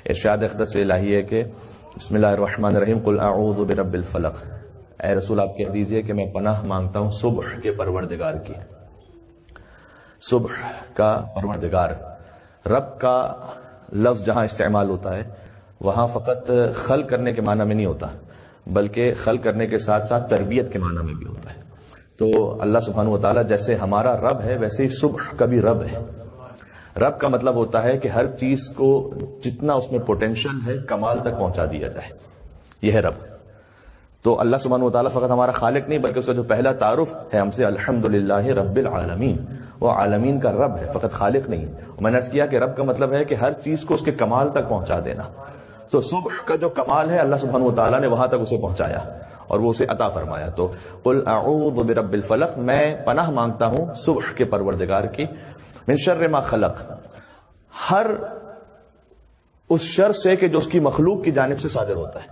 ارشاد اقدس الہی ہے کہ بسم اللہ الرحمن الرحیم قل اعوذ برب الفلق، اے رسول آپ کہہ دیجئے کہ میں پناہ مانگتا ہوں صبح کے پروردگار کی۔ صبح کا پروردگار، رب کا لفظ جہاں استعمال ہوتا ہے وہاں فقط خلق کرنے کے معنی میں نہیں ہوتا، بلکہ خلق کرنے کے ساتھ ساتھ تربیت کے معنی میں بھی ہوتا ہے۔ تو اللہ سبحانہ وتعالی جیسے ہمارا رب ہے ویسے ہی صبح کا بھی رب ہے۔ رب کا مطلب ہوتا ہے کہ ہر چیز کو جتنا اس میں پوٹینشل ہے کمال تک پہنچا دیا جائے، یہ ہے رب۔ تو اللہ سبحانہ وتعالی فقط ہمارا خالق نہیں بلکہ اس کا جو پہلا تعارف ہے ہم سے الحمدللہ رب العالمین، وہ عالمین کا رب ہے، فقط خالق نہیں۔ میں نے عرض کیا کہ رب کا مطلب ہے کہ ہر چیز کو اس کے کمال تک پہنچا دینا۔ تو صبح کا جو کمال ہے اللہ سبحانہ وتعالی نے وہاں تک اسے پہنچایا اور وہ اسے عطا فرمایا۔ تو قل اعوذ برب الفلق، میں پناہ مانگتا ہوں صبح کے پروردگار کی، من شر ما خلق، ہر اس شر سے کہ جو اس کی مخلوق کی جانب سے صادر ہوتا ہے۔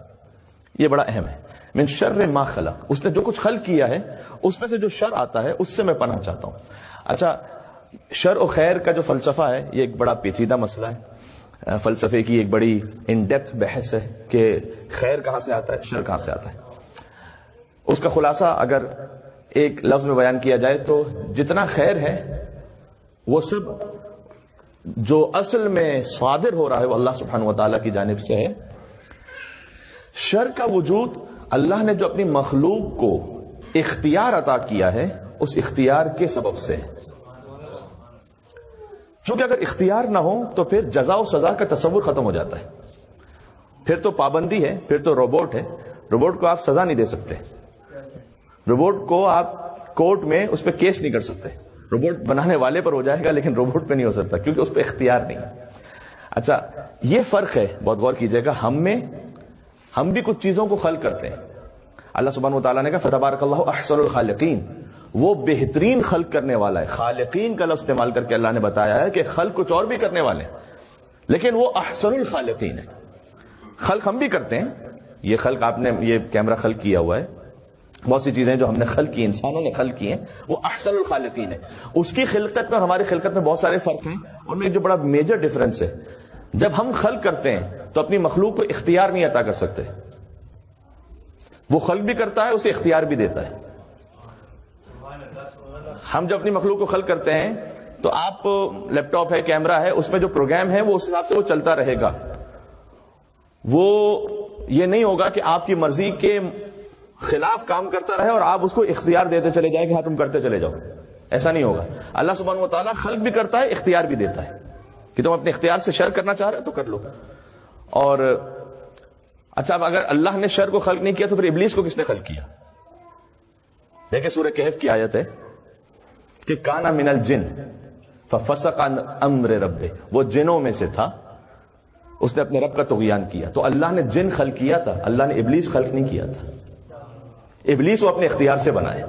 یہ بڑا اہم ہے، من شر ما خلق، اس نے جو کچھ خلق کیا ہے اس میں سے جو شر آتا ہے اس سے میں پناہ چاہتا ہوں۔ اچھا، شر و خیر کا جو فلسفہ ہے یہ ایک بڑا پیچیدہ مسئلہ ہے، فلسفے کی ایک بڑی ان ڈیپتھ بحث ہے کہ خیر کہاں سے آتا ہے، شر کہاں سے آتا ہے۔ اس کا خلاصہ اگر ایک لفظ میں بیان کیا جائے تو جتنا خیر ہے وہ سب جو اصل میں صادر ہو رہا ہے وہ اللہ سبحانہ وتعالی کی جانب سے ہے۔ شر کا وجود اللہ نے جو اپنی مخلوق کو اختیار عطا کیا ہے اس اختیار کے سبب سے، چونکہ اگر اختیار نہ ہو تو پھر جزا و سزا کا تصور ختم ہو جاتا ہے، پھر تو پابندی ہے، پھر تو روبوٹ ہے، روبوٹ کو آپ سزا نہیں دے سکتے، روبوٹ کو آپ کورٹ میں اس پہ کیس نہیں کر سکتے، روبوٹ بنانے والے پر ہو جائے گا لیکن روبوٹ پہ نہیں ہو سکتا کیونکہ اس پہ اختیار نہیں ہے۔ اچھا، یہ فرق ہے، بہت غور کیجئے گا، ہم بھی کچھ چیزوں کو خلق کرتے ہیں۔ اللہ سبحانہ وتعالیٰ نے کہا فتبارک اللہ احسن الخالقین، وہ بہترین خلق کرنے والا ہے۔ خالقین کا لفظ استعمال کر کے اللہ نے بتایا ہے کہ خلق کچھ اور بھی کرنے والے ہیں لیکن وہ احسن الخالقین ہے۔ خلق ہم بھی کرتے ہیں، یہ خلق آپ نے یہ کیمرہ خلق کیا ہوا ہے، بہت سی چیزیں جو ہم نے خلق کی، انسانوں نے خلق کی ہیں، وہ احسن الخالقین ہے۔ اس کی خلقت میں اور ہماری خلقت میں بہت سارے فرق ہیں، ان میں ایک جو بڑا میجر ڈفرنس ہے، جب ہم خلق کرتے ہیں تو اپنی مخلوق کو اختیار نہیں عطا کر سکتے، وہ خلق بھی کرتا ہے اسے اختیار بھی دیتا ہے۔ ہم جب اپنی مخلوق کو خلق کرتے ہیں تو آپ لیپ ٹاپ ہے، کیمرہ ہے، اس میں جو پروگرام ہے وہ اس حساب سے وہ چلتا رہے گا، وہ یہ نہیں ہوگا کہ آپ کی مرضی کے خلاف کام کرتا رہے اور آپ اس کو اختیار دیتے چلے جائیں کہ ہاں تم کرتے چلے جاؤ، ایسا نہیں ہوگا۔ اللہ سبحانہ وتعالیٰ خلق بھی کرتا ہے، اختیار بھی دیتا ہے کہ تم اپنے اختیار سے شر کرنا چاہ رہے تو کر لو۔ اور اچھا، اب اگر اللہ نے شر کو خلق نہیں کیا تو پھر ابلیس کو کس نے خلق کیا؟ دیکھیں سورہ کہف کی آیت ہے کہ کانا من الجن ففسق عن امر ربہ، وہ جنوں میں سے تھا، اس نے اپنے رب کا طغیان کیا۔ تو اللہ نے جن خلق کیا تھا، اللہ نے ابلیس خلق نہیں کیا تھا، ابلیس وہ اپنے اختیار سے بنائے۔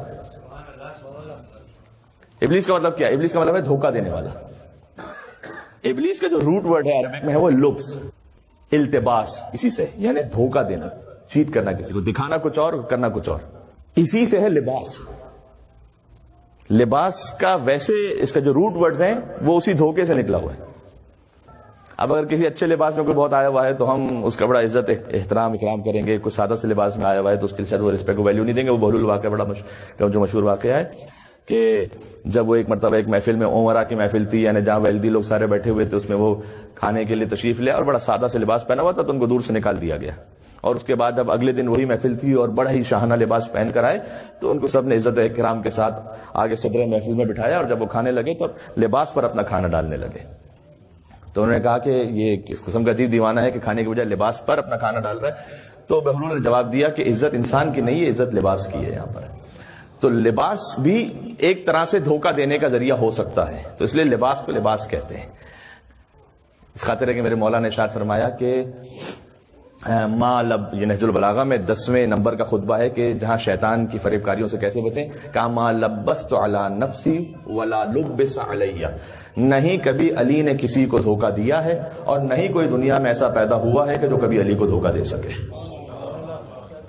ابلیس کا مطلب کیا ہے؟ ابلیس کا مطلب ہے دھوکہ دینے والا۔ ابلیس کا جو روٹ ورڈ ہے عربک میں ہے وہ لبس، التباس، اسی سے یعنی دھوکہ دینا، چیٹ کرنا، کسی کو دکھانا کچھ اور کرنا کچھ اور، اسی سے ہے لباس۔ لباس کا ویسے اس کا جو روٹ ورڈز ہیں وہ اسی دھوکے سے نکلا ہوا ہے۔ اب اگر کسی اچھے لباس میں کوئی بہت آیا ہوا ہے تو ہم اس کا بڑا عزت احترام اکرام کریں گے، کوئی سادہ سے لباس میں آیا ہوا ہے تو اس کے شاید وہ رسپیکٹ کو ویلیو نہیں دیں گے۔ وہ بہلول واقعہ بڑا جو مشہور واقعہ ہے کہ جب وہ ایک مرتبہ ایک محفل میں، عمرہ کی محفل تھی، یعنی جہاں ویلدی لوگ سارے بیٹھے ہوئے تھے، اس میں وہ کھانے کے لیے تشریف لے اور بڑا سادہ سے لباس پہنا ہوا تھا تو ان کو دور سے نکال دیا گیا، اور اس کے بعد جب اگلے دن وہی محفل تھی اور بڑا ہی شاہانہ لباس پہن کر آئے تو ان کو سب نے عزت احترام کے ساتھ آگے صدر محفل میں بٹھایا، اور جب وہ کھانے لگے تو لباس پر اپنا کھانا ڈالنے لگے۔ تو انہوں نے کہا کہ یہ کس قسم کا عجیب دیوانہ ہے کہ کھانے کے بجائے لباس پر اپنا کھانا ڈال رہا ہے۔ تو بہلول نے جواب دیا کہ عزت انسان کی نہیں ہے، عزت لباس کی ہے۔ یہاں پر تو لباس بھی ایک طرح سے دھوکہ دینے کا ذریعہ ہو سکتا ہے، تو اس لیے لباس کو لباس کہتے ہیں۔ اس خاطر ہے کہ میرے مولا نے ارشاد فرمایا کہ یہ نہج البلاغہ میں 10ویں نمبر کا خطبہ ہے کہ جہاں شیطان کی فریب کاریوں سے کیسے بچیں، کہا ما لبست علی نفسی ولا لبس علیہ، نہیں کبھی علی نے کسی کو دھوکہ دیا ہے اور نہیں کوئی دنیا میں ایسا پیدا ہوا ہے کہ جو کبھی علی کو دھوکہ دے سکے۔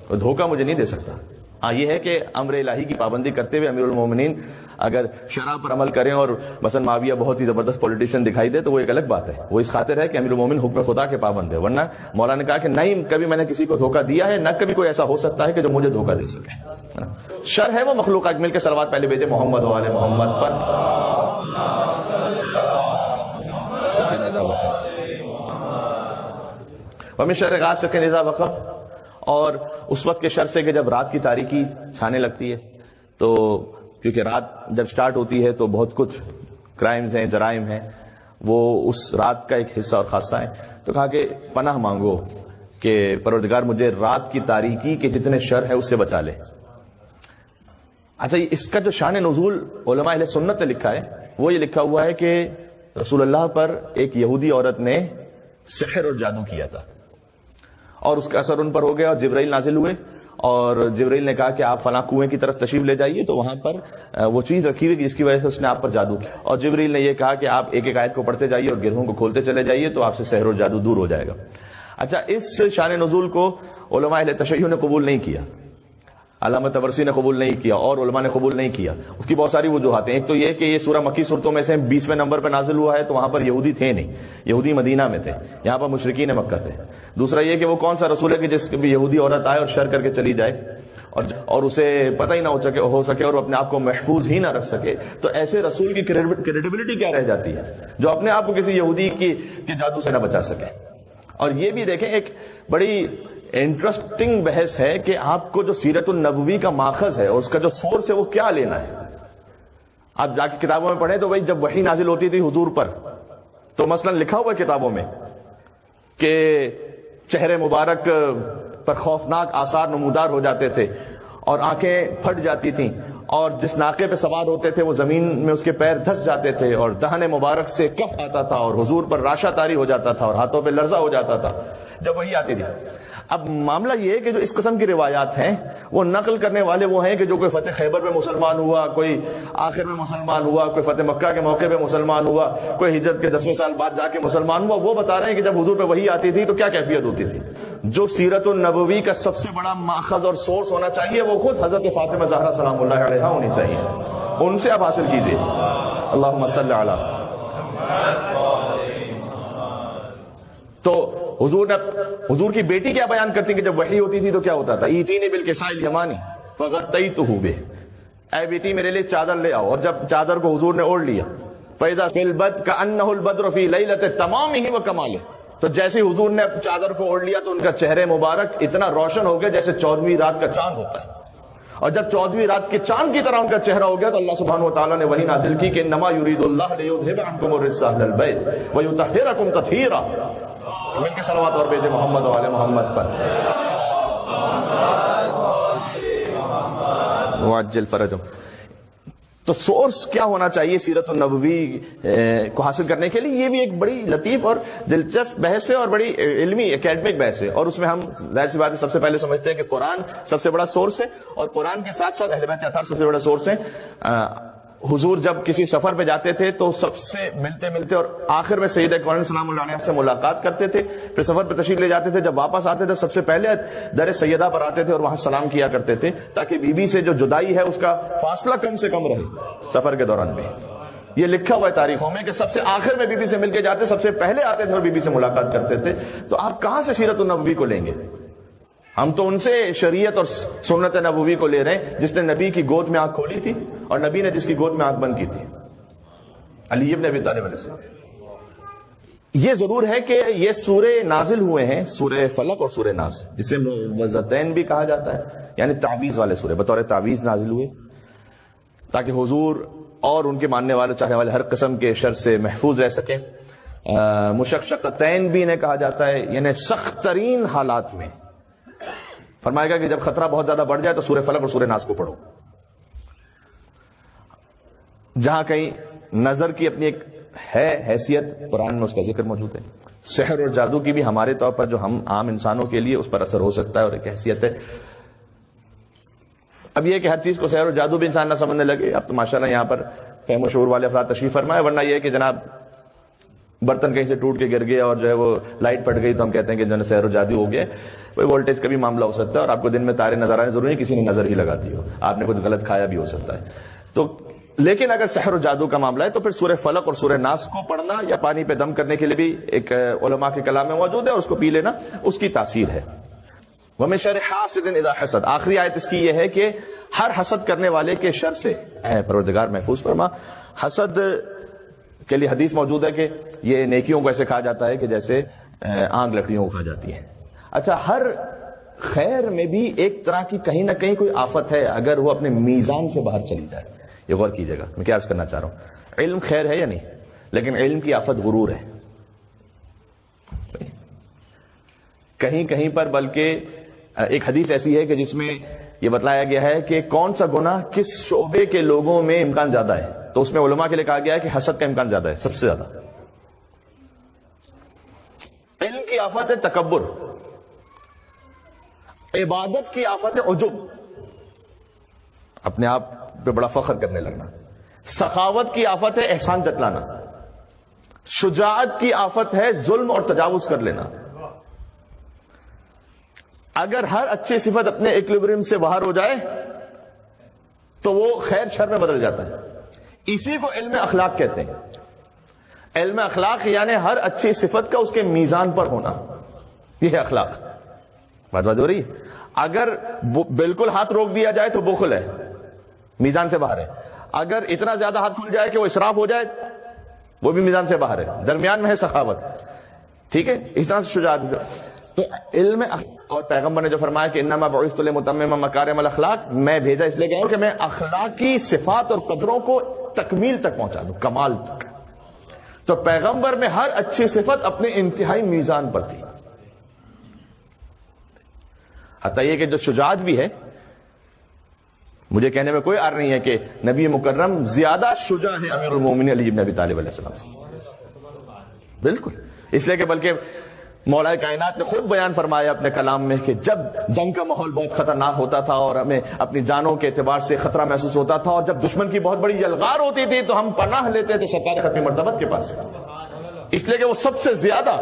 وہ دھوکہ مجھے نہیں دے سکتا، ہاں یہ ہے کہ امر الہی کی پابندی کرتے ہوئے امیر المومنین اگر شرع پر عمل کریں اور مثلا معاویہ بہت ہی زبردست پولیٹیشین دکھائی دے تو وہ ایک الگ بات ہے، وہ اس خاطر ہے کہ امیر المومن حکم خدا کے پابند ہے، ورنہ مولا نے کہا کہ نہیں کبھی میں نے کسی کو دھوکہ دیا ہے، نہ کبھی کوئی ایسا ہو سکتا ہے کہ جو مجھے دھوکہ دے سکے۔ شر ہے وہ مخلوقات، مل کے صلوات پہلے بھیجے محمد و آل محمد پر۔ وَمِن شَرِّ غاسق اذا وقب، اور اس وقت کے شر سے کہ جب رات کی تاریکی چھانے لگتی ہے، تو کیونکہ رات جب سٹارٹ ہوتی ہے تو بہت کچھ کرائمز ہیں، جرائم ہیں، وہ اس رات کا ایک حصہ اور خاصہ ہے، تو کہا کہ پناہ مانگو کہ پروردگار مجھے رات کی تاریکی کے جتنے شر ہے اس سے بچا لے۔ اچھا، اس کا جو شان نزول علماء اہل سنت نے لکھا ہے وہ یہ لکھا ہوا ہے کہ رسول اللہ پر ایک یہودی عورت نے سحر اور جادو کیا تھا، اور اس کا اثر ان پر ہو گیا، اور جبرائیل نازل ہوئے، اور جبرائیل نے کہا کہ آپ فلاں کنویں کی طرف تشریف لے جائیے، تو وہاں پر وہ چیز رکھی ہوئی جس کی وجہ سے اس نے آپ پر جادو کیا، اور جبرائیل نے یہ کہا کہ آپ ایک ایک آیت کو پڑھتے جائیے اور گرہوں کو کھولتے چلے جائیے تو آپ سے سحر اور جادو دور ہو جائے گا۔ اچھا، اس شان نزول کو علماء اہل تشیع نے قبول نہیں کیا، علامہ طبرسی نے قبول نہیں کیا، اور علماء نے قبول نہیں کیا۔ اس کی بہت ساری وجوہات ہیں، ایک تو یہ کہ یہ سورہ مکی صورتوں میں سے 20ویں نمبر پہ نازل ہوا ہے، تو وہاں پر یہودی تھے نہیں، یہودی مدینہ میں تھے، یہاں پر مشرکین مکہ تھے۔ دوسرا یہ کہ وہ کون سا رسول ہے کہ جس بھی یہودی عورت آئے اور شر کر کے چلی جائے اور اسے پتہ ہی نہ ہو سکے اور اپنے آپ کو محفوظ ہی نہ رکھ سکے، تو ایسے رسول کی کریڈیبلٹی کیا رہ جاتی ہے جو اپنے آپ کو کسی یہودی کی جادو سے نہ بچا سکے۔ اور یہ بھی دیکھیں ایک بڑی انٹرسٹنگ بحث ہے کہ آپ کو جو سیرت النبوی کا ماخذ ہے اور اس کا جو سورس ہے وہ کیا لینا ہے۔ آپ جا کے کتابوں میں پڑھیں تو بھائی جب وحی نازل ہوتی تھی حضور پر تو مثلا لکھا ہوا ہے کتابوں میں کہ چہرے مبارک پر خوفناک آثار نمودار ہو جاتے تھے اور آنکھیں پھٹ جاتی تھیں، اور جس ناقے پہ سوار ہوتے تھے وہ زمین میں اس کے پیر دھس جاتے تھے، اور دہن مبارک سے کف آتا تھا، اور حضور پر راشہ طاری ہو جاتا تھا اور ہاتھوں پہ لرزہ ہو جاتا تھا جب وہی آتی تھی۔ اب معاملہ یہ ہے کہ جو اس قسم کی روایات ہیں وہ نقل کرنے والے وہ ہیں کہ جو کوئی فتح خیبر میں مسلمان ہوا، کوئی آخر میں مسلمان ہوا، کوئی فتح مکہ کے موقع پہ مسلمان ہوا، کوئی ہجرت کے 10ویں سال بعد جا کے مسلمان ہوا، وہ بتا رہے ہیں کہ جب حضور پہ وحی آتی تھی تو کیا کیفیت ہوتی تھی۔ جو سیرت النبوی کا سب سے بڑا ماخذ اور سورس ہونا چاہیے وہ خود حضرت فاطمہ زہرا سلام اللہ علیہا ہونی چاہیے، ان سے آپ حاصل کیجیے۔ اللہم صلی علی۔ تو حضور کی بیٹی کیا بیان کرتی کہ جب وحی ہوتی تھی تو کیا ہوتا تھا؟ ایتینی بالکساء الیمانی فغطیتہ بہ، اے بیٹی میرے لیے چادر لے آؤ، اور جب چادر کو حضور نے اوڑھ لیا فاذا فی البدر کانہ البدر فی لیلۃ تمامہ وکمالہ، تو جیسے حضور نے چادر کو اوڑھ لیا تو ان کا چہرے مبارک اتنا روشن ہو گیا جیسے 14ویں رات کا چاند ہوتا ہے، اور جب 14ویں رات کے چاند کی طرح ان کا چہرہ ہو گیا تو اللہ سبحانہ و تعالیٰ نے وحی نازل کی کہ انما یرید اللہ لیذھب عنکم الرجس اہل البیت ویطہرکم تطہیرا۔ مل کے صلوات اور بھیجے محمد و آل محمد پر۔ وعجل فرجهم۔ تو سورس کیا ہونا چاہیے سیرت النبوی کو حاصل کرنے کے لیے؟ یہ بھی ایک بڑی لطیف اور دلچسپ بحث ہے اور بڑی علمی اکیڈمک بحث ہے، اور اس میں ہم ظاہر سی بات ہے سب سے پہلے سمجھتے ہیں کہ قرآن سب سے بڑا سورس ہے، اور قرآن کے ساتھ ساتھ اہل بیت اطہار سب سے بڑا سورس ہے۔ حضور جب کسی سفر پہ جاتے تھے تو سب سے ملتے ملتے اور آخر میں سیدہ کونین سلام اللہ علیہ سے ملاقات کرتے تھے، پھر سفر پہ تشریف لے جاتے تھے، جب واپس آتے تھے سب سے پہلے در سیدہ پر آتے تھے اور وہاں سلام کیا کرتے تھے تاکہ بی بی سے جو جدائی ہے اس کا فاصلہ کم سے کم رہے سفر کے دوران بھی۔ یہ لکھا ہوا ہے تاریخوں میں کہ سب سے آخر میں بی بی سے مل کے جاتے، سب سے پہلے آتے تھے اور بی بی سے ملاقات کرتے تھے۔ تو آپ کہاں سے سیرت النبوی کو لیں گے؟ ہم تو ان سے شریعت اور سنت نبوی کو لے رہے ہیں جس نے نبی کی گود میں آنکھ کھولی تھی اور نبی نے جس کی گود میں آنکھ بند کی تھی، علی ابن ابی طالب علیہ السلام۔ یہ ضرور ہے کہ یہ سورے نازل ہوئے ہیں، سورہ فلق اور سورہ ناس، جسے معوذتین بھی کہا جاتا ہے، یعنی تعویذ والے سورے، بطور تعویذ نازل ہوئے تاکہ حضور اور ان کے ماننے والے چاہنے والے ہر قسم کے شر سے محفوظ رہ سکیں۔ مشقشقتین بھی انہیں کہا جاتا ہے، یعنی سخت ترین حالات میں فرمائے گا کہ جب خطرہ بہت زیادہ بڑھ جائے تو سورہ فلق اور سورہ ناس کو پڑھو۔ جہاں کہیں نظر کی اپنی ایک ہے حیثیت، قرآن میں اس کا ذکر موجود ہے۔ سحر اور جادو کی بھی ہمارے طور پر جو ہم عام انسانوں کے لیے اس پر اثر ہو سکتا ہے اور ایک حیثیت ہے۔ اب یہ کہ ہر چیز کو سحر اور جادو بھی انسان نہ سمجھنے لگے۔ اب تو ماشاءاللہ یہاں پر فہم و شعور والے افراد تشریف فرمائے، ورنہ یہ کہ جناب برتن کہیں سے ٹوٹ کے گر گیا اور جو ہے وہ لائٹ پٹ گئی تو ہم کہتے ہیں کہ جو ہے سحر و جادو ہو گیا. کوئی وولٹیج کا بھی معاملہ ہو سکتا ہے اور آپ کو دن میں تارے نظر آئے, ضروری کسی نے نظر ہی لگا دی ہو, آپ نے کچھ غلط کھایا بھی ہو سکتا ہے. تو لیکن اگر سحر و جادو کا معاملہ ہے تو پھر سورہ فلق اور سورہ ناس کو پڑھنا یا پانی پہ دم کرنے کے لیے بھی ایک علماء کے کلام میں موجود ہے, اور اس کو پی لینا اس کی تاثیر ہے. وَمِن شَرِّ حَاسِدٍ إِذَا حَسَدَ, آخری آیت اس کی یہ ہے کہ ہر حسد کرنے والے کے شر سے اے پروردگار محفوظ فرما. حسد کے لیے حدیث موجود ہے کہ یہ نیکیوں کو ایسے کھا جاتا ہے کہ جیسے آگ لکڑیوں کو کھا جاتی ہے. اچھا, ہر خیر میں بھی ایک طرح کی کہیں نہ کہیں کوئی آفت ہے اگر وہ اپنے میزان سے باہر چلی جائے. یہ غور کیجئے گا, میں کیا عرض کرنا چاہ رہا ہوں. علم خیر ہے یا نہیں, لیکن علم کی آفت غرور ہے کہیں کہیں پر. بلکہ ایک حدیث ایسی ہے کہ جس میں یہ بتلایا گیا ہے کہ کون سا گناہ کس شعبے کے لوگوں میں امکان زیادہ ہے, تو اس میں علماء کے لیے کہا گیا ہے کہ حسد کا امکان زیادہ ہے, سب سے زیادہ. علم کی آفت ہے تکبر, عبادت کی آفت ہے عجب, اپنے آپ پہ بڑا فخر کرنے لگنا. سخاوت کی آفت ہے احسان جتلانا. شجاعت کی آفت ہے ظلم اور تجاوز کر لینا. اگر ہر اچھی صفت اپنے ایکولیبریم سے باہر ہو جائے تو وہ خیر شر میں بدل جاتا ہے. اسی کو علم اخلاق کہتے ہیں. علم اخلاق یعنی ہر اچھی صفت کا اس کے میزان پر ہونا, یہ ہے اخلاق. بات ہو رہی ہے. اگر بالکل ہاتھ روک دیا جائے تو بخل ہے, میزان سے باہر ہے. اگر اتنا زیادہ ہاتھ کھل جائے کہ وہ اسراف ہو جائے وہ بھی میزان سے باہر ہے. درمیان میں ہے سخاوت. ٹھیک ہے, اس طرح سے شجاعت. تو علم اور پیغمبر نے جو فرمایا کہ انما بعثت لاتمم مکارم الاخلاق, میں بھیجا اس لیے گیا ہوں کہ میں اخلاقی صفات اور قدروں کو تکمیل تک پہنچا دوں, کمال تک. تو پیغمبر میں ہر اچھی صفت اپنے انتہائی میزان پر تھی. حتیٰ یہ کہ جو شجاعت بھی ہے, مجھے کہنے میں کوئی عار نہیں ہے کہ نبی مکرم زیادہ شجاع ہے امیر المومنین علی بن ابی طالب علیہ السلام سے. بالکل, اس لیے کہ بلکہ مولا کائنات نے خود بیان فرمایا اپنے کلام میں کہ جب جنگ کا ماحول بہت خطرناک ہوتا تھا اور ہمیں اپنی جانوں کے اعتبار سے خطرہ محسوس ہوتا تھا, اور جب دشمن کی بہت بڑی یلغار ہوتی تھی تو ہم پناہ لیتے تھے سرکار ختم مرتبت کے پاس, اس لیے کہ وہ سب سے زیادہ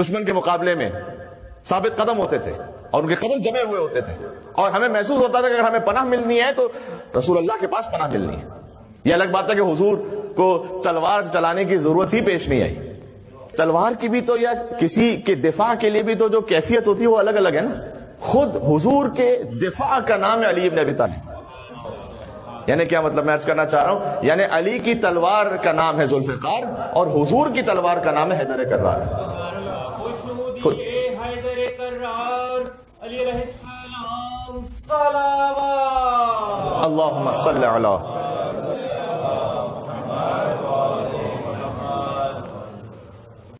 دشمن کے مقابلے میں ثابت قدم ہوتے تھے اور ان کے قدم جمے ہوئے ہوتے تھے, اور ہمیں محسوس ہوتا تھا کہ اگر ہمیں پناہ ملنی ہے تو رسول اللہ کے پاس پناہ ملنی ہے. یہ الگ بات ہے کہ حضور کو تلوار چلانے کی ضرورت ہی پیش نہیں آئی. تلوار کی بھی تو یا کسی کے دفاع کے لیے بھی تو جو کیفیت ہوتی ہے وہ الگ الگ ہے نا. خود حضور کے دفاع کا نام ہے علی بن ابی طالب. یعنی کیا مطلب, میں عرض کرنا چاہ رہا ہوں, یعنی علی کی تلوار کا نام ہے ذوالفقار اور حضور کی تلوار کا نام ہے حیدر کرار. اللہم صلی علی